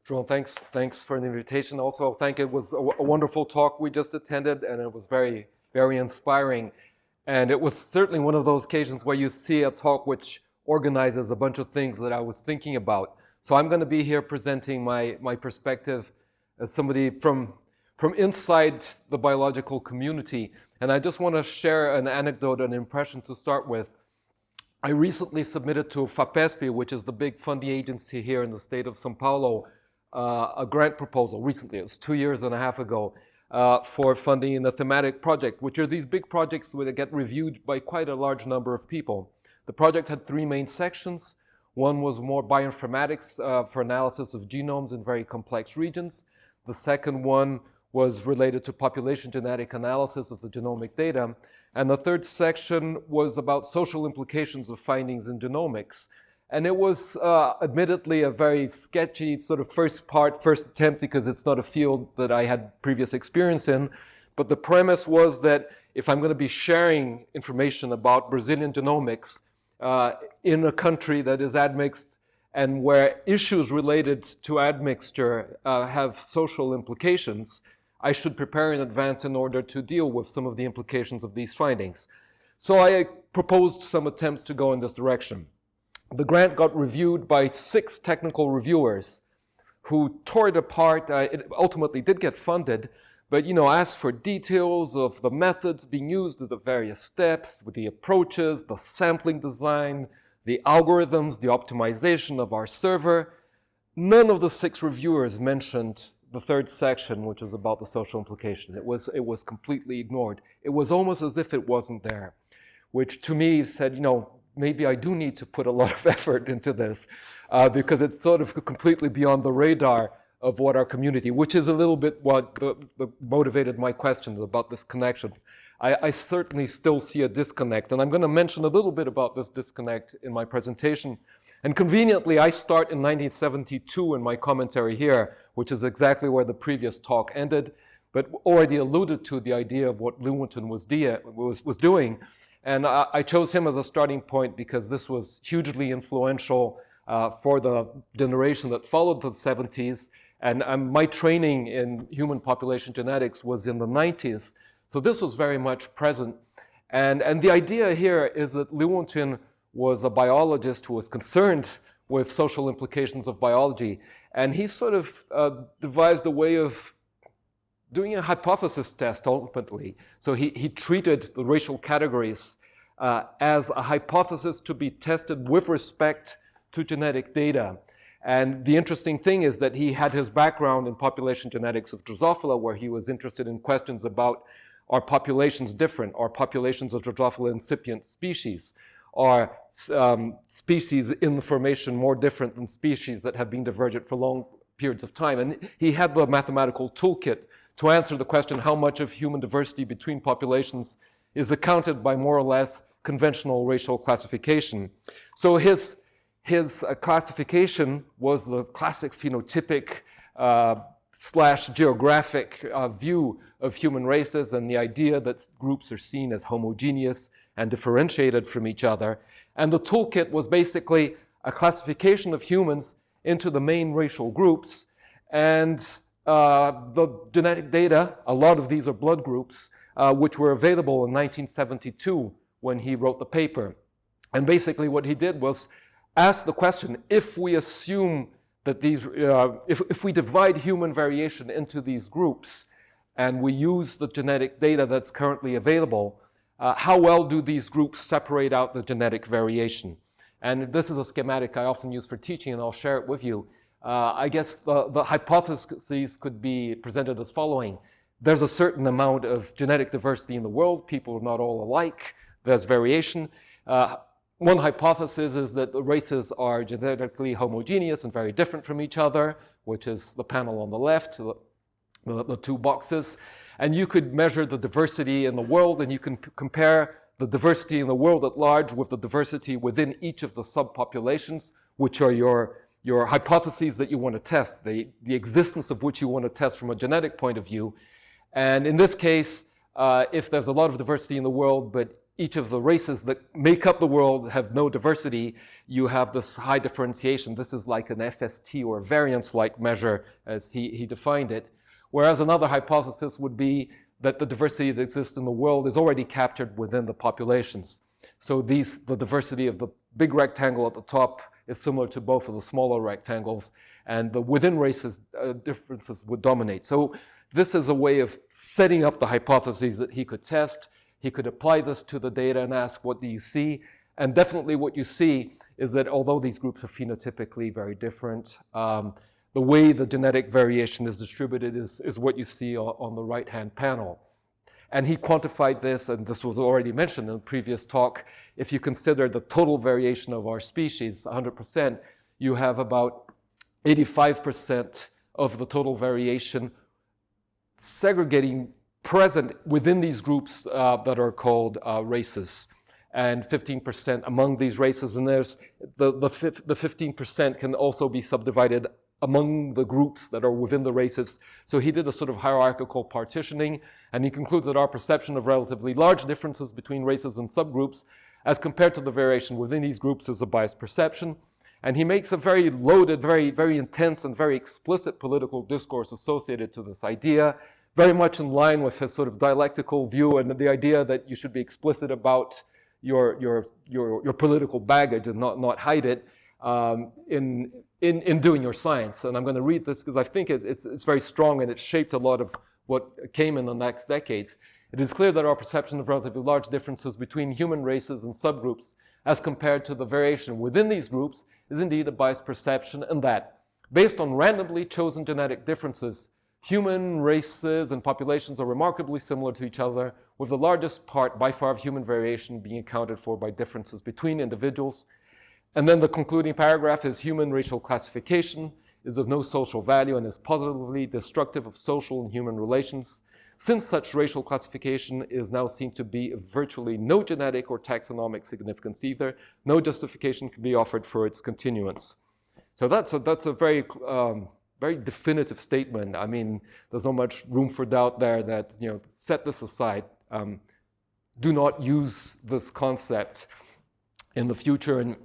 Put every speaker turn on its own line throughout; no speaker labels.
Joel, thanks for the invitation. Also, it was a wonderful talk we just attended, and it was very, very inspiring. And it was certainly one of those occasions where you see a talk which organizes a bunch of things that I was thinking about. So I'm going to be here presenting my perspective as somebody from inside the biological community. And I just want to share an anecdote, an impression to start with. I recently submitted to FAPESP, which is the big funding agency here in the state of São Paulo, a grant proposal recently. It was 2.5 years ago for funding in a thematic project, which are these big projects that get reviewed by quite a large number of people. The project had 3 main sections. One was more bioinformatics for analysis of genomes in very complex regions. The second one was related to population genetic analysis of the genomic data. And the third section was about social implications of findings in genomics. And it was admittedly a very sketchy sort of first attempt, because it's not a field that I had previous experience in. But the premise was that if I'm going to be sharing information about Brazilian genomics in a country that is admixed and where issues related to admixture have social implications, I should prepare in advance in order to deal with some of the implications of these findings. So I proposed some attempts to go in this direction. The grant got reviewed by 6 technical reviewers who tore it apart. It ultimately did get funded, but asked for details of the methods being used at the various steps, with the approaches, the sampling design, the algorithms, the optimization of our server. None of the 6 reviewers mentioned the third section, which is about the social implication. It was completely ignored. It was almost as if it wasn't there, which to me said, maybe I do need to put a lot of effort into this because it's sort of completely beyond the radar of what our community, which is a little bit what motivated my questions about this connection. I certainly still see a disconnect, and I'm going to mention a little bit about this disconnect in my presentation. And conveniently, I start in 1972 in my commentary here, which is exactly where the previous talk ended, but already alluded to the idea of what Lewontin was doing. And I chose him as a starting point because this was hugely influential for the generation that followed the 70s. And my training in human population genetics was in the 90s. So this was very much present. And the idea here is that Lewontin was a biologist who was concerned with social implications of biology. And he sort of devised a way of doing a hypothesis test ultimately. So he treated the racial categories as a hypothesis to be tested with respect to genetic data. And the interesting thing is that he had his background in population genetics of Drosophila, where he was interested in questions about, are populations different? Are populations of Drosophila incipient species? Are species in the formation more different than species that have been divergent for long periods of time? And he had the mathematical toolkit to answer the question, how much of human diversity between populations is accounted by more or less conventional racial classification. So his classification was the classic phenotypic / geographic view of human races, and the idea that groups are seen as homogeneous and differentiated from each other. And the toolkit was basically a classification of humans into the main racial groups, and the genetic data, a lot of these are blood groups, which were available in 1972 when he wrote the paper. And basically what he did was ask the question, if we assume that these, if we divide human variation into these groups and we use the genetic data that's currently available, how well do these groups separate out the genetic variation? And this is a schematic I often use for teaching, and I'll share it with you. I guess the hypotheses could be presented as following. There's a certain amount of genetic diversity in the world. People are not all alike. There's variation. One hypothesis is that the races are genetically homogeneous and very different from each other, which is the panel on the left, the 2 boxes. And you could measure the diversity in the world, and you can compare the diversity in the world at large with the diversity within each of the subpopulations, which are your hypotheses that you want to test, the existence of which you want to test from a genetic point of view. And in this case, if there's a lot of diversity in the world, but each of the races that make up the world have no diversity, you have this high differentiation. This is like an FST or variance-like measure as he defined it. Whereas another hypothesis would be that the diversity that exists in the world is already captured within the populations. So the diversity of the big rectangle at the top is similar to both of the smaller rectangles, and the within races differences would dominate. So this is a way of setting up the hypotheses that he could test. He could apply this to the data and ask, what do you see? And definitely what you see is that although these groups are phenotypically very different, the way the genetic variation is distributed is what you see on the right-hand panel. And he quantified this, and this was already mentioned in the previous talk. If you consider the total variation of our species, 100%, you have about 85% of the total variation segregating present within these groups that are called races, and 15% among these races. And there's the 15% can also be subdivided among the groups that are within the races. So he did a sort of hierarchical partitioning, and he concludes that our perception of relatively large differences between races and subgroups as compared to the variation within these groups is a biased perception. And he makes a very loaded, very intense and very explicit political discourse associated to this idea, very much in line with his sort of dialectical view and the idea that you should be explicit about your political baggage and not hide it in doing your science. And I'm going to read this because I think it's very strong and it shaped a lot of what came in the next decades. It is clear that our perception of relatively large differences between human races and subgroups as compared to the variation within these groups is indeed a biased perception, and that, based on randomly chosen genetic differences, human races and populations are remarkably similar to each other, with the largest part by far of human variation being accounted for by differences between individuals. And then the concluding paragraph is human racial classification is of no social value and is positively destructive of social and human relations. Since such racial classification is now seen to be of virtually no genetic or taxonomic significance either, no justification can be offered for its continuance. So that's a very definitive statement. I mean, there's not much room for doubt there that, set this aside. Do not use this concept in the future. And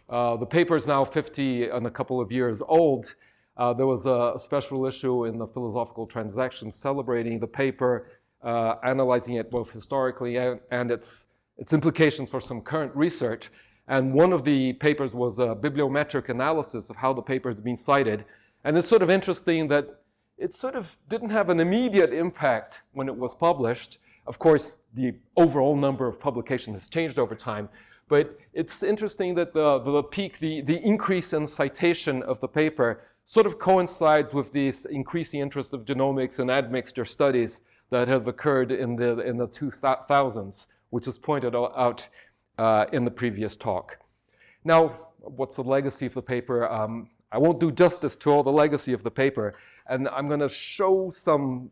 the paper is now 50 and a couple of years old. There was a special issue in the Philosophical Transactions celebrating the paper, analyzing it both historically and its implications for some current research. And one of the papers was a bibliometric analysis of how the paper has been cited. And it's sort of interesting that it sort of didn't have an immediate impact when it was published. Of course, the overall number of publications has changed over time. But it's interesting that the peak, the increase in citation of the paper sort of coincides with this increasing interest of genomics and admixture studies that have occurred in the 2000s, which was pointed out in the previous talk. Now, what's the legacy of the paper? I won't do justice to all the legacy of the paper, and I'm going to show some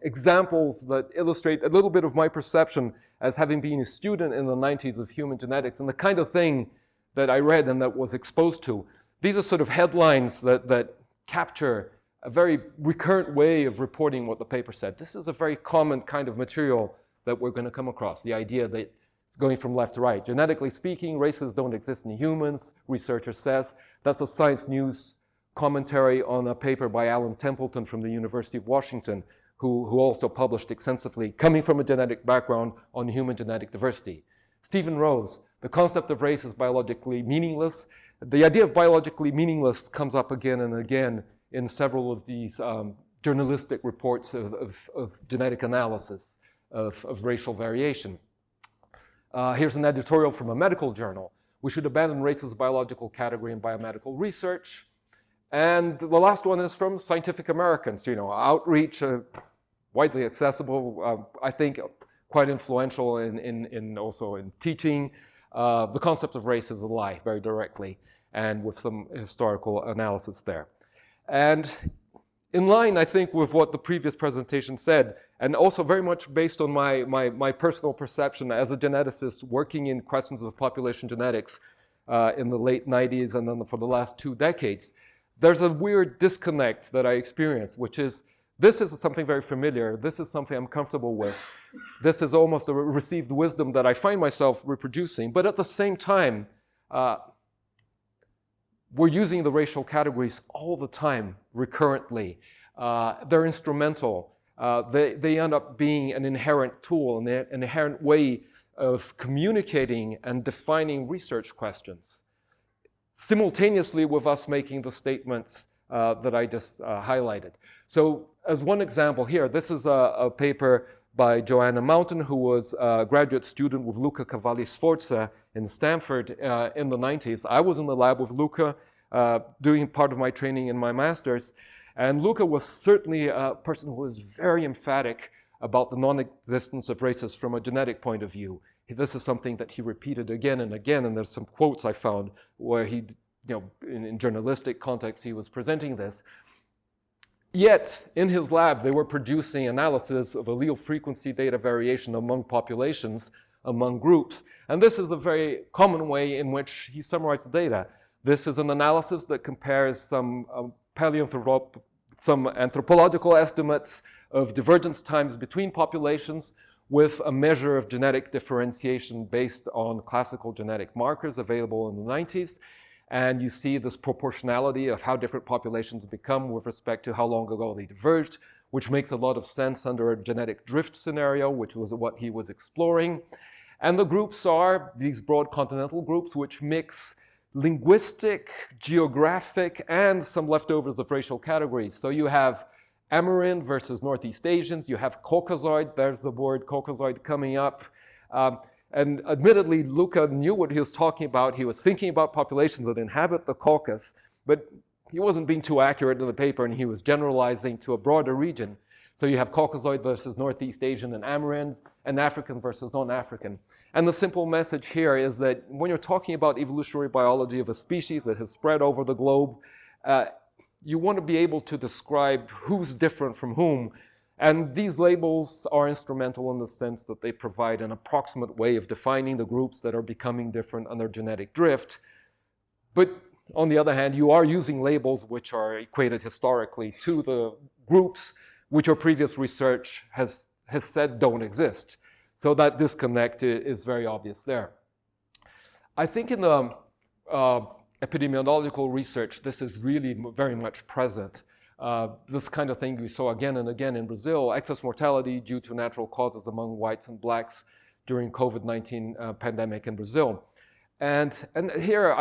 examples that illustrate a little bit of my perception as having been a student in the 90s of human genetics and the kind of thing that I read and that was exposed to. These are sort of headlines that capture a very recurrent way of reporting what the paper said. This is a very common kind of material that we're going to come across, the idea that it's going from left to right. Genetically speaking, races don't exist in humans, researcher says. That's a Science News commentary on a paper by Alan Templeton from the University of Washington, who also published extensively, coming from a genetic background, on human genetic diversity. Stephen Rose, the concept of race is biologically meaningless. The idea of biologically meaningless comes up again and again in several of these journalistic reports of genetic analysis of racial variation. Here's an editorial from a medical journal. We should abandon race as a biological category in biomedical research. And the last one is from Scientific Americans, outreach, widely accessible, I think quite influential also in teaching. The concept of race is a lie, very directly, and with some historical analysis there. And in line, I think, with what the previous presentation said, and also very much based on my personal perception as a geneticist working in questions of population genetics in the late 90s and then for the last 2 decades, there's a weird disconnect that I experience, which is, this is something very familiar, this is something I'm comfortable with, This is almost a received wisdom that I find myself reproducing, but at the same time, we're using the racial categories all the time, recurrently. They're instrumental. They end up being an inherent tool, an inherent way of communicating and defining research questions, simultaneously with us making the statements that I just highlighted. So as one example here, this is a paper by Joanna Mountain, who was a graduate student with Luca Cavalli-Sforza in Stanford in the 90s. I was in the lab with Luca doing part of my training in my master's. And Luca was certainly a person who was very emphatic about the non-existence of races from a genetic point of view. This is something that he repeated again and again, and there's some quotes I found where he, in journalistic context, he was presenting this. Yet, in his lab, they were producing analysis of allele frequency data variation among populations, among groups. And this is a very common way in which he summarized the data. This is an analysis that compares some anthropological estimates of divergence times between populations with a measure of genetic differentiation based on classical genetic markers available in the 90s. And you see this proportionality of how different populations become with respect to how long ago they diverged, which makes a lot of sense under a genetic drift scenario, which was what he was exploring. And the groups are these broad continental groups, which mix linguistic, geographic, and some leftovers of racial categories. So you have Amerindian versus Northeast Asians, you have Caucasoid, there's the word Caucasoid coming up. And admittedly, Luca knew what he was talking about. He was thinking about populations that inhabit the Caucasus, but he wasn't being too accurate in the paper, and he was generalizing to a broader region. So you have Caucasoid versus Northeast Asian and Amerindian, and African versus non-African. And the simple message here is that when you're talking about evolutionary biology of a species that has spread over the globe, you want to be able to describe who's different from whom. And these labels are instrumental in the sense that they provide an approximate way of defining the groups that are becoming different under genetic drift. But on the other hand, you are using labels which are equated historically to the groups which your previous research has said don't exist. So that disconnect is very obvious there. I think in the epidemiological research, this is really very much present. This kind of thing we saw again and again in Brazil, excess mortality due to natural causes among whites and blacks during COVID-19 pandemic in Brazil. And here,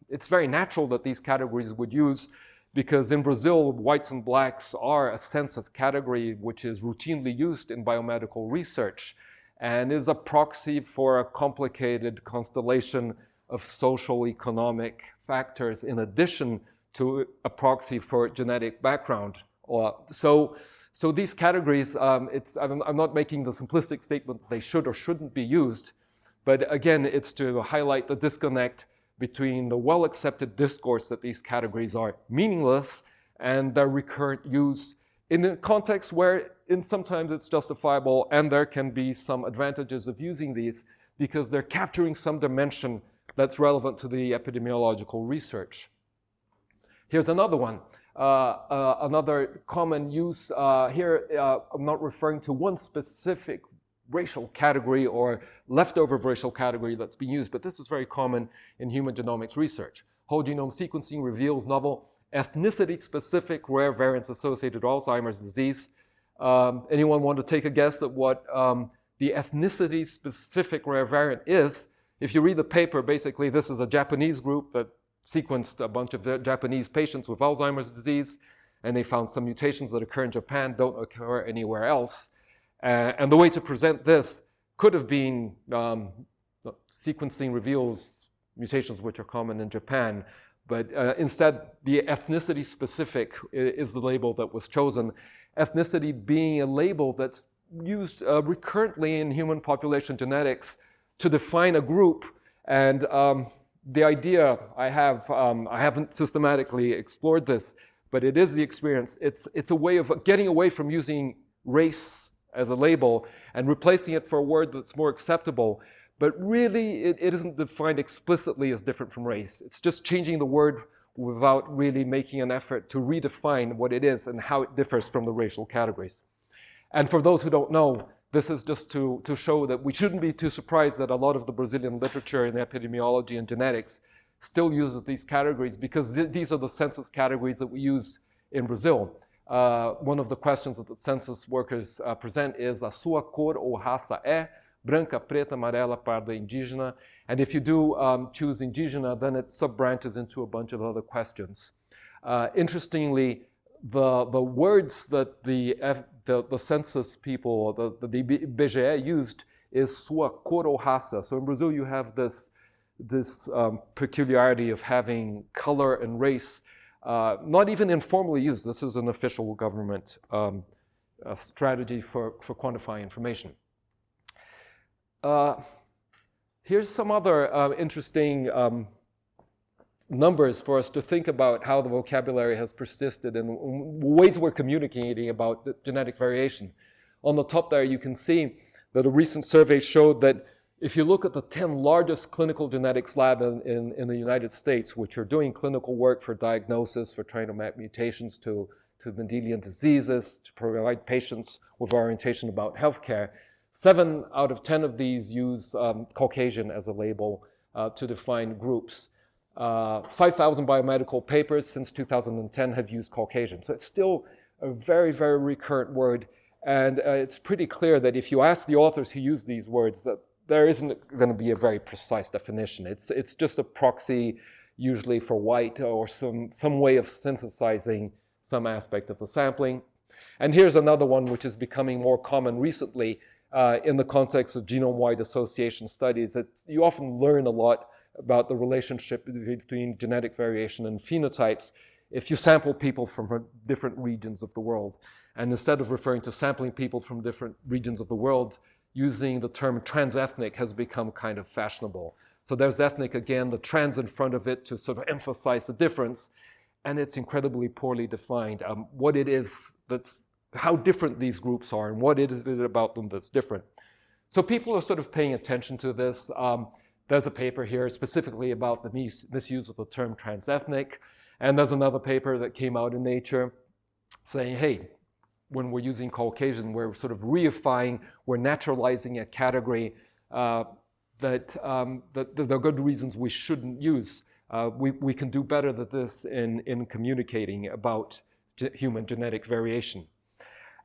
it's very natural that these categories would use, because in Brazil, whites and blacks are a census category which is routinely used in biomedical research and is a proxy for a complicated constellation of social economic factors in addition to a proxy for genetic background. So these categories, I'm not making the simplistic statement that they should or shouldn't be used, but again, it's to highlight the disconnect between the well-accepted discourse that these categories are meaningless and their recurrent use in a context where sometimes it's justifiable, and there can be some advantages of using these because they're capturing some dimension that's relevant to the epidemiological research. Here's another one. Another common use here, I'm not referring to one specific racial category or leftover racial category that's being used, but this is very common in human genomics research. Whole genome sequencing reveals novel ethnicity-specific rare variants associated with Alzheimer's disease. Anyone want to take a guess at what the ethnicity-specific rare variant is? If you read the paper, basically this is a Japanese group that sequenced a bunch of Japanese patients with Alzheimer's disease, and they found some mutations that occur in Japan don't occur anywhere else. And the way to present this could have been sequencing reveals mutations which are common in Japan, but instead the ethnicity specific is the label that was chosen. Ethnicity being a label that's used recurrently in human population genetics to define a group. And the idea I haven't systematically explored this, but it is the experience. It's a way of getting away from using race as a label and replacing it for a word that's more acceptable. But really, it isn't defined explicitly as different from race. It's just changing the word without really making an effort to redefine what it is and how it differs from the racial categories. And for those who don't know, This is just to show that we shouldn't be too surprised that a lot of the Brazilian literature in epidemiology and genetics still uses these categories, because these are the census categories that we use in Brazil. One of the questions that the census workers present is: a sua cor ou raça é branca, preta, amarela, parda, indígena? And if you do choose indígena, then it sub-branches into a bunch of other questions. Interestingly, the words that the census people, the IBGE used, is sua cor ou raça. So in Brazil, you have this peculiarity of having color and race not even informally used. This is an official government strategy for quantifying information. Here's some other interesting numbers for us to think about how the vocabulary has persisted and ways we're communicating about the genetic variation. On the top there, you can see that a recent survey showed that if you look at the 10 largest clinical genetics labs in the United States, which are doing clinical work for diagnosis, for trying to map mutations to Mendelian diseases, to provide patients with orientation about healthcare, 7 out of 10 of these use Caucasian as a label to define groups. 5,000 biomedical papers since 2010 have used Caucasian. So it's still a very, very recurrent word. And it's pretty clear that if you ask the authors who use these words, that there isn't going to be a very precise definition. It's just a proxy, usually for white, or some way of synthesizing some aspect of the sampling. And here's another one which is becoming more common recently in the context of genome-wide association studies. That you often learn a lot about the relationship between genetic variation and phenotypes if you sample people from different regions of the world. And instead of referring to sampling people from different regions of the world, using the term transethnic has become kind of fashionable. So there's ethnic again, the trans in front of it to sort of emphasize the difference, and it's incredibly poorly defined. What it is, how different these groups are, and what is it about them that's different. So people are sort of paying attention to this. There's a paper here specifically about the misuse of the term transethnic, and there's another paper that came out in Nature saying, hey, when we're using Caucasian, we're sort of reifying, we're naturalizing a category that there are good reasons we shouldn't use. We can do better than this in communicating about human genetic variation.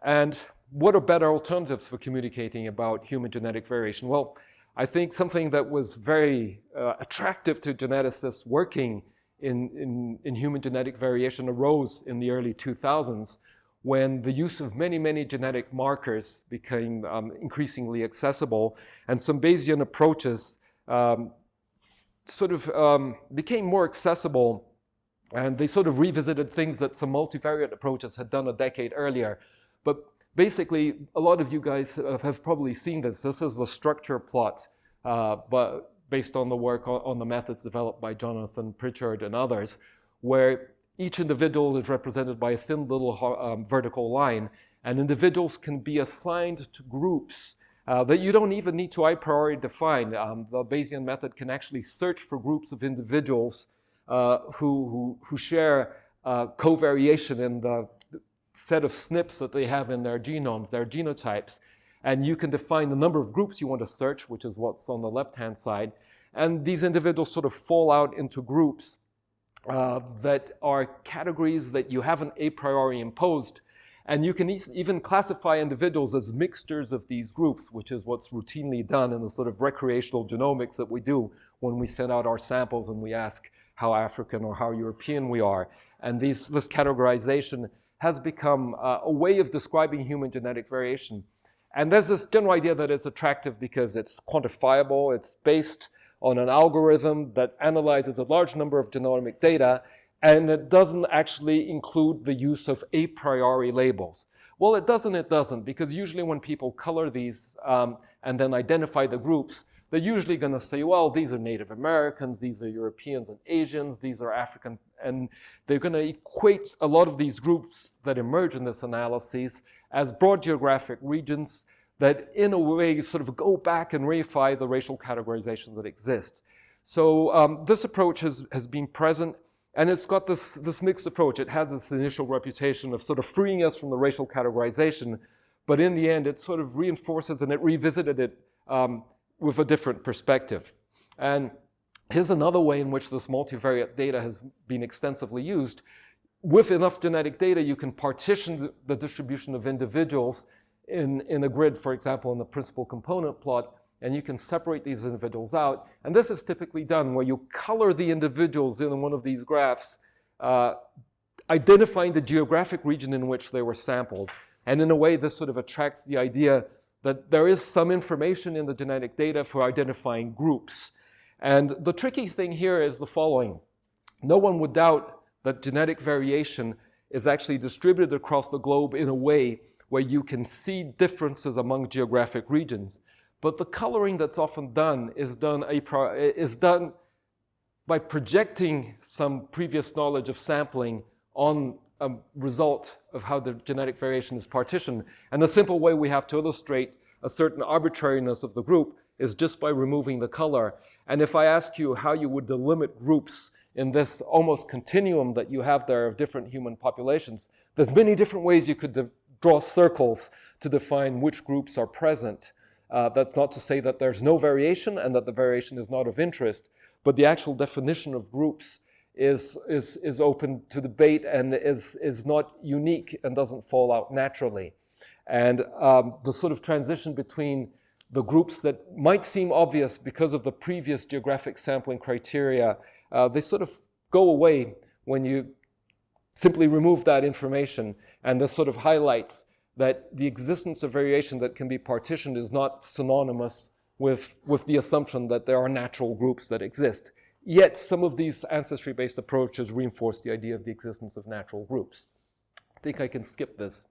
And what are better alternatives for communicating about human genetic variation? Well, I think something that was very attractive to geneticists working in human genetic variation arose in the early 2000s, when the use of many, many genetic markers became increasingly accessible, and some Bayesian approaches became more accessible, and they sort of revisited things that some multivariate approaches had done a decade earlier. But basically, a lot of you guys have probably seen this. This is the structure plot, but based on the work on the methods developed by Jonathan Pritchard and others, where each individual is represented by a thin little vertical line, and individuals can be assigned to groups that you don't even need to a priori define. The Bayesian method can actually search for groups of individuals who share covariation in the set of SNPs that they have in their genomes, their genotypes. And you can define the number of groups you want to search, which is what's on the left-hand side. And these individuals sort of fall out into groups that are categories that you haven't a priori imposed. And you can even classify individuals as mixtures of these groups, which is what's routinely done in the sort of recreational genomics that we do when we send out our samples and we ask how African or how European we are. And this categorization has become a way of describing human genetic variation. And there's this general idea that it's attractive because it's quantifiable, it's based on an algorithm that analyzes a large number of genomic data, and it doesn't actually include the use of a priori labels. Well, it doesn't, because usually when people color these and then identify the groups, they're usually going to say, well, these are Native Americans, these are Europeans and Asians, these are African, and they're going to equate a lot of these groups that emerge in this analysis as broad geographic regions that in a way sort of go back and reify the racial categorization that exists. So this approach has been present, and it's got this mixed approach. It has this initial reputation of sort of freeing us from the racial categorization, but in the end, it sort of reinforces and it revisited it with a different perspective. And here's another way in which this multivariate data has been extensively used. With enough genetic data, you can partition the distribution of individuals in a grid, for example, in the principal component plot, and you can separate these individuals out. And this is typically done where you color the individuals in one of these graphs, identifying the geographic region in which they were sampled. And in a way, this sort of attracts the idea that there is some information in the genetic data for identifying groups. And the tricky thing here is the following. No one would doubt that genetic variation is actually distributed across the globe in a way where you can see differences among geographic regions. But the coloring that's often done is done by projecting some previous knowledge of sampling on a result of how the genetic variation is partitioned. And the simple way we have to illustrate a certain arbitrariness of the group is just by removing the color. And if I ask you how you would delimit groups in this almost continuum that you have there of different human populations, there's many different ways you could draw circles to define which groups are present. That's not to say that there's no variation and that the variation is not of interest, but the actual definition of groups is open to debate and is not unique and doesn't fall out naturally. And the sort of transition between the groups that might seem obvious because of the previous geographic sampling criteria, they sort of go away when you simply remove that information. And this sort of highlights that the existence of variation that can be partitioned is not synonymous with the assumption that there are natural groups that exist. Yet some of these ancestry-based approaches reinforce the idea of the existence of natural groups. I think I can skip this.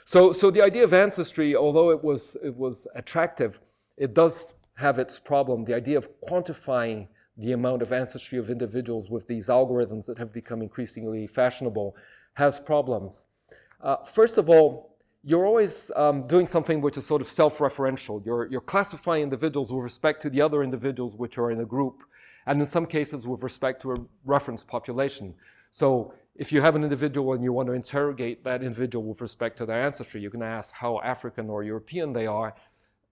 So the idea of ancestry, although it was attractive, it does have its problem. The idea of quantifying the amount of ancestry of individuals with these algorithms that have become increasingly fashionable has problems. First of all, you're always doing something which is sort of self-referential. You're classifying individuals with respect to the other individuals which are in a group, and in some cases with respect to a reference population. So if you have an individual and you want to interrogate that individual with respect to their ancestry, you're going to ask how African or European they are.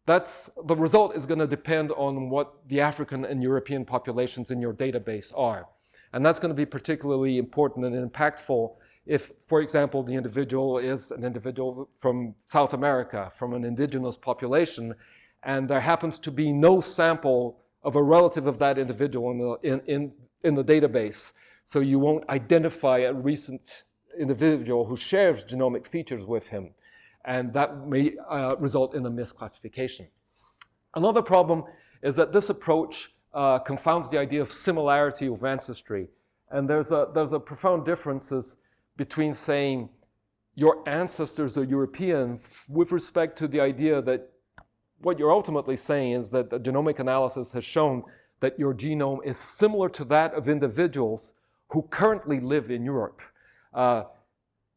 The result is going to depend on what the African and European populations in your database are. And that's going to be particularly important and impactful if, for example, the individual is an individual from South America, from an indigenous population, and there happens to be no sample of a relative of that individual in the database. So you won't identify a recent individual who shares genomic features with him. And that may result in a misclassification. Another problem is that this approach confounds the idea of similarity of ancestry. And there's a profound differences between saying your ancestors are European with respect to the idea that what you're ultimately saying is that the genomic analysis has shown that your genome is similar to that of individuals who currently live in Europe.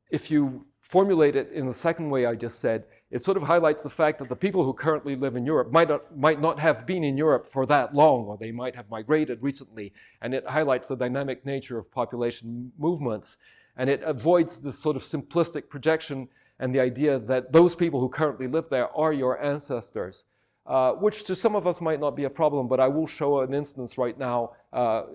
If you formulate it in the second way I just said, it sort of highlights the fact that the people who currently live in Europe might not have been in Europe for that long, or they might have migrated recently, and it highlights the dynamic nature of population movements, and it avoids this sort of simplistic projection and the idea that those people who currently live there are your ancestors, which to some of us might not be a problem, but I will show an instance right now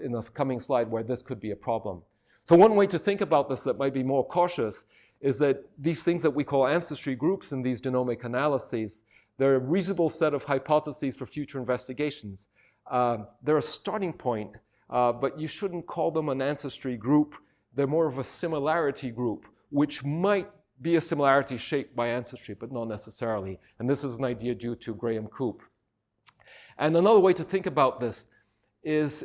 in the coming slide where this could be a problem. So one way to think about this that might be more cautious is that these things that we call ancestry groups in these genomic analyses, they're a reasonable set of hypotheses for future investigations. They're a starting point, but you shouldn't call them an ancestry group. They're more of a similarity group, which might be a similarity shaped by ancestry, but not necessarily. And this is an idea due to Graham Coop. And another way to think about this is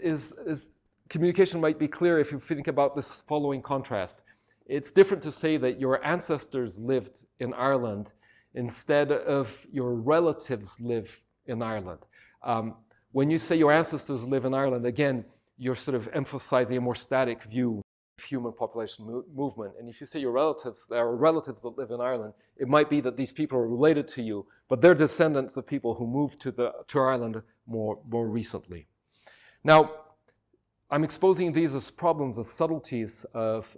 communication might be clear if you think about this following contrast. It's different to say that your ancestors lived in Ireland instead of your relatives live in Ireland. When you say your ancestors live in Ireland, again, you're sort of emphasizing a more static view of human population movement. And if you say your relatives, there are relatives that live in Ireland, it might be that these people are related to you, but they're descendants of people who moved to Ireland more recently. Now, I'm exposing these as problems, as subtleties of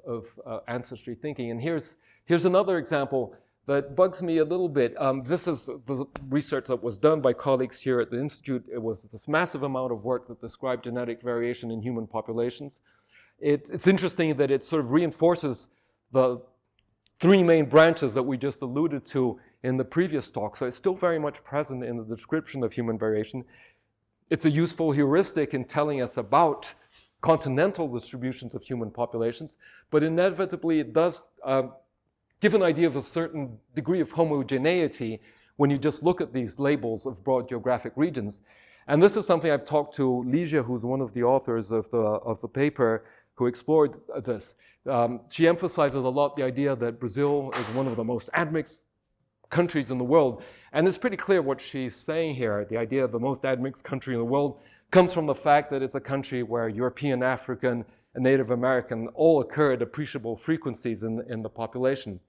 ancestry thinking. And here's another example that bugs me a little bit. This is the research that was done by colleagues here at the Institute. It was this massive amount of work that described genetic variation in human populations. It's interesting that it sort of reinforces the three main branches that we just alluded to in the previous talk. So it's still very much present in the description of human variation. It's a useful heuristic in telling us about continental distributions of human populations, but inevitably it does give an idea of a certain degree of homogeneity when you just look at these labels of broad geographic regions. And this is something I've talked to Ligia, who's one of the authors of the paper, who explored this. She emphasizes a lot the idea that Brazil is one of the most admixed countries in the world. And it's pretty clear what she's saying here. The idea of the most admixed country in the world comes from the fact that it's a country where European, African, and Native American all occur at appreciable frequencies in the population.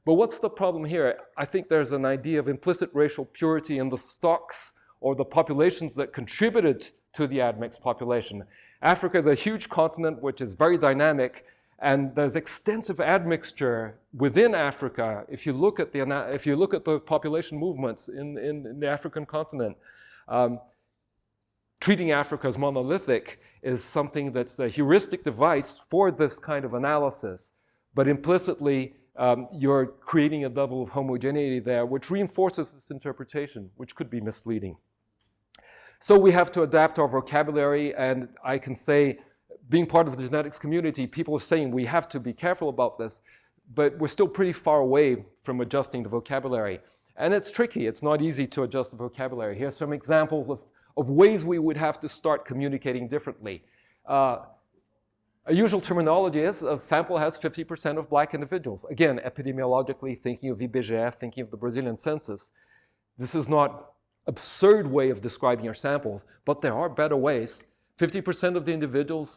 But what's the problem here? I think there's an idea of implicit racial purity in the stocks or the populations that contributed to the admixed population. Africa is a huge continent which is very dynamic, and there's extensive admixture within Africa. If you look at the population movements in the African continent, treating Africa as monolithic is something that's a heuristic device for this kind of analysis. But implicitly, you're creating a level of homogeneity there, which reinforces this interpretation, which could be misleading. So we have to adapt our vocabulary, and I can say, being part of the genetics community, people are saying we have to be careful about this, but we're still pretty far away from adjusting the vocabulary. And it's tricky. It's not easy to adjust the vocabulary. Here's some examples of ways we would have to start communicating differently. A usual terminology is a sample has 50% of black individuals. Again, epidemiologically, thinking of IB-USP, thinking of the Brazilian census. This is not an absurd way of describing your samples, but there are better ways. 50% of the individuals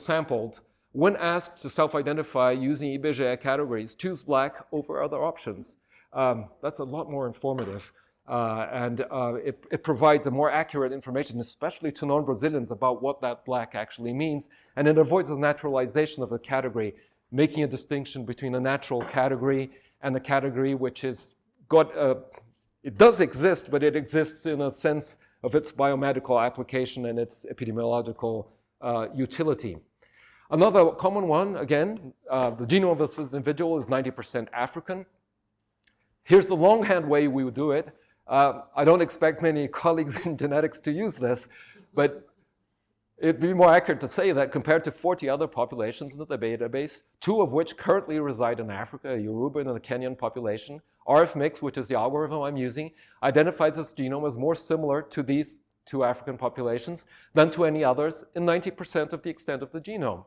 sampled, when asked to self-identify using IB-USP categories, choose black over other options. That's a lot more informative. It provides a more accurate information, especially to non-Brazilians, about what that black actually means. And it avoids the naturalization of a category, making a distinction between a natural category and a category which is it does exist, but it exists in a sense of its biomedical application and its epidemiological utility. Another common one, again, the genome of this individual is 90% African. Here's the longhand way we would do it. I don't expect many colleagues in genetics to use this, but it'd be more accurate to say that compared to 40 other populations in the database, 2 of which currently reside in Africa, a Yoruba and a Kenyan population, RFMix, which is the algorithm I'm using, identifies this genome as more similar to these 2 African populations than to any others in 90% of the extent of the genome.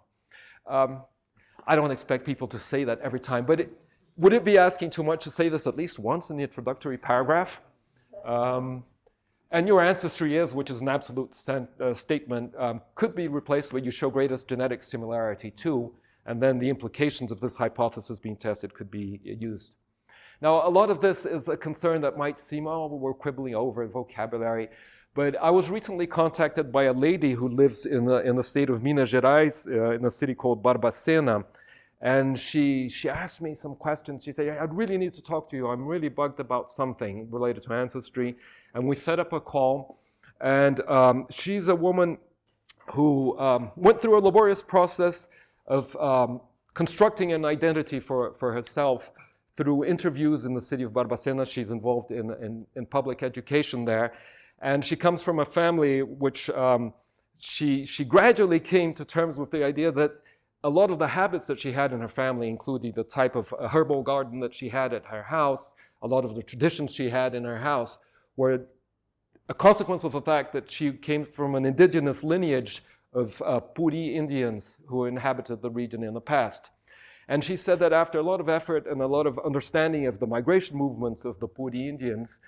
I don't expect people to say that every time, but would it be asking too much to say this at least once in the introductory paragraph? And your ancestry is, which is an absolute statement, could be replaced when you show greatest genetic similarity to, and then the implications of this hypothesis being tested could be used. Now, a lot of this is a concern that might seem, oh, we're quibbling over vocabulary, but I was recently contacted by a lady who lives in the state of Minas Gerais, in a city called Barbacena. And she asked me some questions. She said, I really need to talk to you. I'm really bugged about something related to ancestry. And we set up a call. And she's a woman who went through a laborious process of constructing an identity for herself through interviews in the city of Barbacena. She's involved in public education there. And she comes from a family which she gradually came to terms with the idea that a lot of the habits that she had in her family, including the type of herbal garden that she had at her house, a lot of the traditions she had in her house, were a consequence of the fact that she came from an indigenous lineage of Puri Indians who inhabited the region in the past. And she said that after a lot of effort and a lot of understanding of the migration movements of the Puri Indians,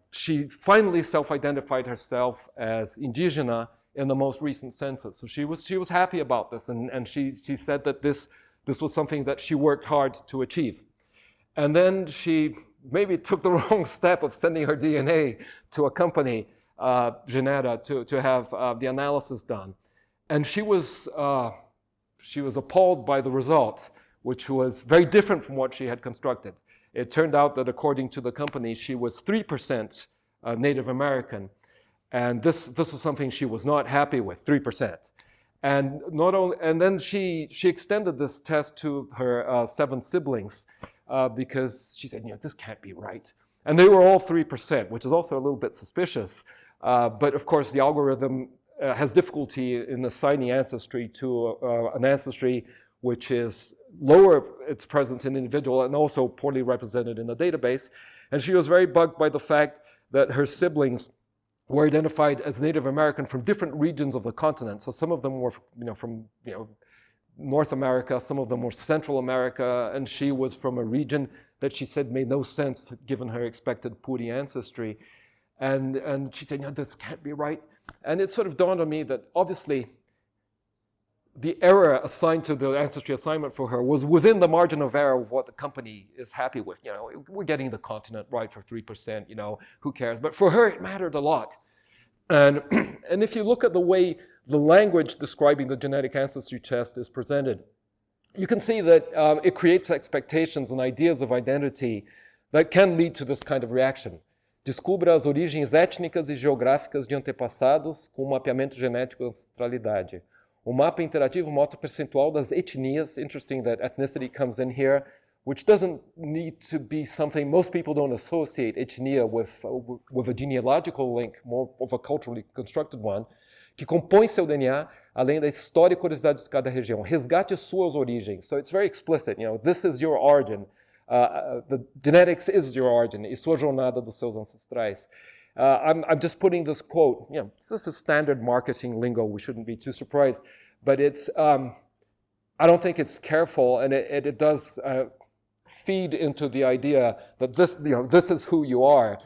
she finally self-identified herself as indigena in the most recent census. So she was happy about this, and she said that this was something that she worked hard to achieve. And then she maybe took the wrong step of sending her DNA to a company, Genera, to have the analysis done. And she was appalled by the result, which was very different from what she had constructed. it turned out that according to the company, she was 3% Native American. And this is something she was not happy with, 3%. And then she extended this test to her 7 siblings because she said, this can't be right. And they were all 3%, which is also a little bit suspicious. But of course, the algorithm has difficulty in assigning ancestry to an ancestry which is lower its presence in the individual and also poorly represented in the database. And she was very bugged by the fact that her siblings were identified as Native American from different regions of the continent. So some of them were from North America, some of them were Central America, and she was from a region that she said made no sense given her expected Puri ancestry. And she said, this can't be right. And it sort of dawned on me that obviously the error assigned to the ancestry assignment for her was within the margin of error of what the company is happy with. We're getting the continent right for 3%, who cares? But for her, it mattered a lot. And if you look at the way the language describing the genetic ancestry test is presented, you can see that it creates expectations and ideas of identity that can lead to this kind of reaction. Descubra as origens étnicas e geográficas de antepassados com mapeamento genético da ancestralidade. O mapa interativo mostra o percentual das etnias. Interesting that ethnicity comes in here, which doesn't need to be something, most people don't associate etnia with a genealogical link, more of a culturally constructed one, que compõe seu DNA, além da história e curiosidade de cada região. Resgate suas origens. So it's very explicit, this is your origin. The genetics is your origin, e sua jornada dos seus ancestrais. I'm just putting this quote, this is standard marketing lingo, we shouldn't be too surprised, but it's, I don't think it's careful, and it does feed into the idea that this is who you are,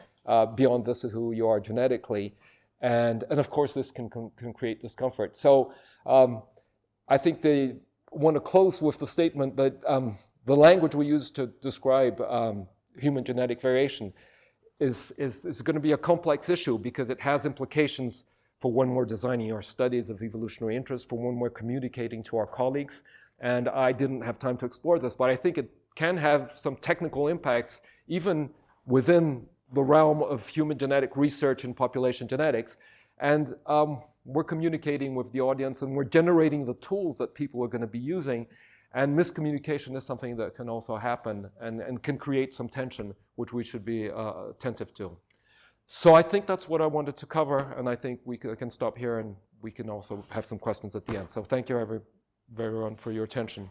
beyond this is who you are genetically, and of course this can create discomfort. So I think they want to close with the statement that the language we use to describe human genetic variation is going to be a complex issue because it has implications for when we're designing our studies of evolutionary interest, for when we're communicating to our colleagues. And I didn't have time to explore this, but I think it can have some technical impacts even within the realm of human genetic research and population genetics. And we're communicating with the audience and we're generating the tools that people are going to be using. And miscommunication is something that can also happen and can create some tension, which we should be attentive to. So I think that's what I wanted to cover, and I think we can stop here and we can also have some questions at the end. So thank you everyone for your attention.